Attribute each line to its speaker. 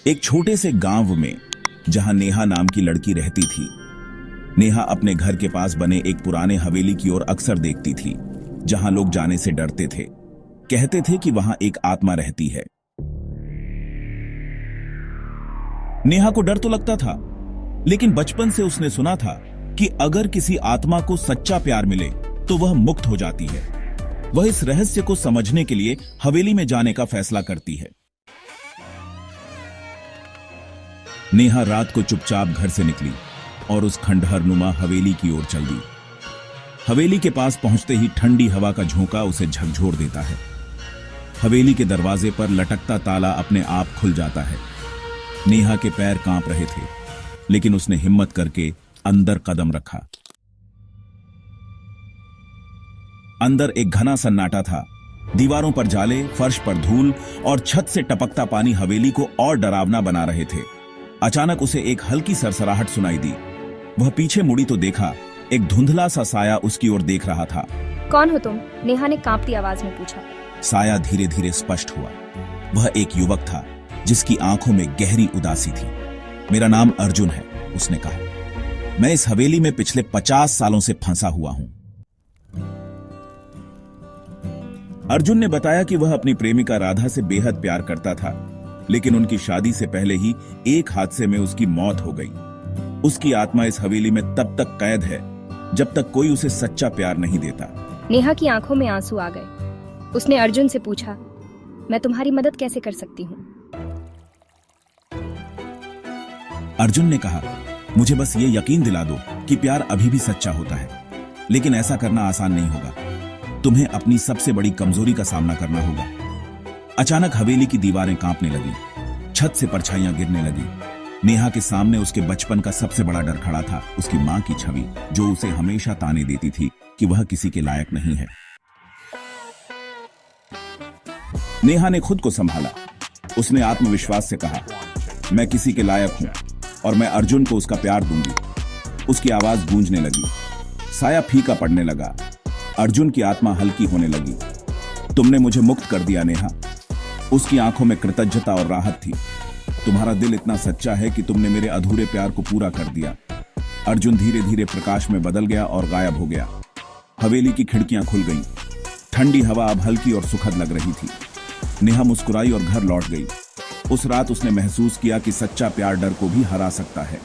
Speaker 1: एक छोटे से गांव में जहां नेहा नाम की लड़की रहती थी। नेहा अपने घर के पास बने एक पुराने हवेली की ओर अक्सर देखती थी, जहां लोग जाने से डरते थे। कहते थे कि वहां एक आत्मा रहती है। नेहा को डर तो लगता था, लेकिन बचपन से उसने सुना था कि अगर किसी आत्मा को सच्चा प्यार मिले तो वह मुक्त हो जाती है। वह इस रहस्य को समझने के लिए हवेली में जाने का फैसला करती है। नेहा रात को चुपचाप घर से निकली और उस खंडहरनुमा हवेली की ओर चल दी। हवेली के पास पहुंचते ही ठंडी हवा का झोंका उसे झकझोर देता है। हवेली के दरवाजे पर लटकता ताला अपने आप खुल जाता है। नेहा के पैर कांप रहे थे, लेकिन उसने हिम्मत करके अंदर कदम रखा। अंदर एक घना सन्नाटा था। दीवारों पर जाले, फर्श पर धूल और छत से टपकता पानी हवेली को और डरावना बना रहे थे। अचानक उसे एक हल्की सरसराहट सुनाई दी। वह पीछे मुड़ी तो देखा, एक धुंधला सा साया उसकी ओर देख रहा था।
Speaker 2: कौन हो तुम? नेहा ने कांपती आवाज में पूछा।
Speaker 1: साया धीरे धीरे स्पष्ट हुआ। वह एक युवक था जिसकी आंखों में गहरी उदासी थी। मेरा नाम अर्जुन है, उसने कहा। मैं इस हवेली में पिछले 50 सालों से फंसा हुआ हूं। अर्जुन ने बताया कि वह अपनी प्रेमिका राधा से बेहद प्यार करता था, लेकिन उनकी शादी से पहले ही एक हादसे में उसकी मौत हो गई। उसकी आत्मा इस हवेली में तब तक कैद है जब तक कोई उसे सच्चा प्यार नहीं देता।
Speaker 2: नेहा की आंखों में आंसू आ गए। उसने अर्जुन से पूछा, मैं तुम्हारी मदद कैसे कर सकती हूँ?
Speaker 1: अर्जुन ने कहा, मुझे बस ये यकीन दिला दो कि प्यार अभी भी सच्चा होता है, लेकिन ऐसा करना आसान नहीं होगा। तुम्हें अपनी सबसे बड़ी कमजोरी का सामना करना होगा। अचानक हवेली की दीवारें कांपने लगी, छत से परछाइयां गिरने लगी। नेहा के सामने उसके बचपन का सबसे बड़ा डर खड़ा था, उसकी मां की छवि, जो उसे हमेशा ताने देती थी कि वह किसी के लायक नहीं है। नेहा ने खुद को संभाला। उसने आत्मविश्वास से कहा, मैं किसी के लायक हूं और मैं अर्जुन को उसका प्यार दूंगी। उसकी आवाज गूंजने लगी। साया फीका पड़ने लगा। अर्जुन की आत्मा हल्की होने लगी। तुमने मुझे मुक्त कर दिया नेहा। उसकी आंखों में कृतज्ञता और राहत थी। तुम्हारा दिल इतना सच्चा है कि तुमने मेरे अधूरे प्यार को पूरा कर दिया। अर्जुन धीरे धीरे प्रकाश में बदल गया और गायब हो गया। हवेली की खिड़कियां खुल गईं। ठंडी हवा अब हल्की और सुखद लग रही थी। नेहा मुस्कुराई और घर लौट गई। उस रात उसने महसूस किया कि सच्चा प्यार डर को भी हरा सकता है।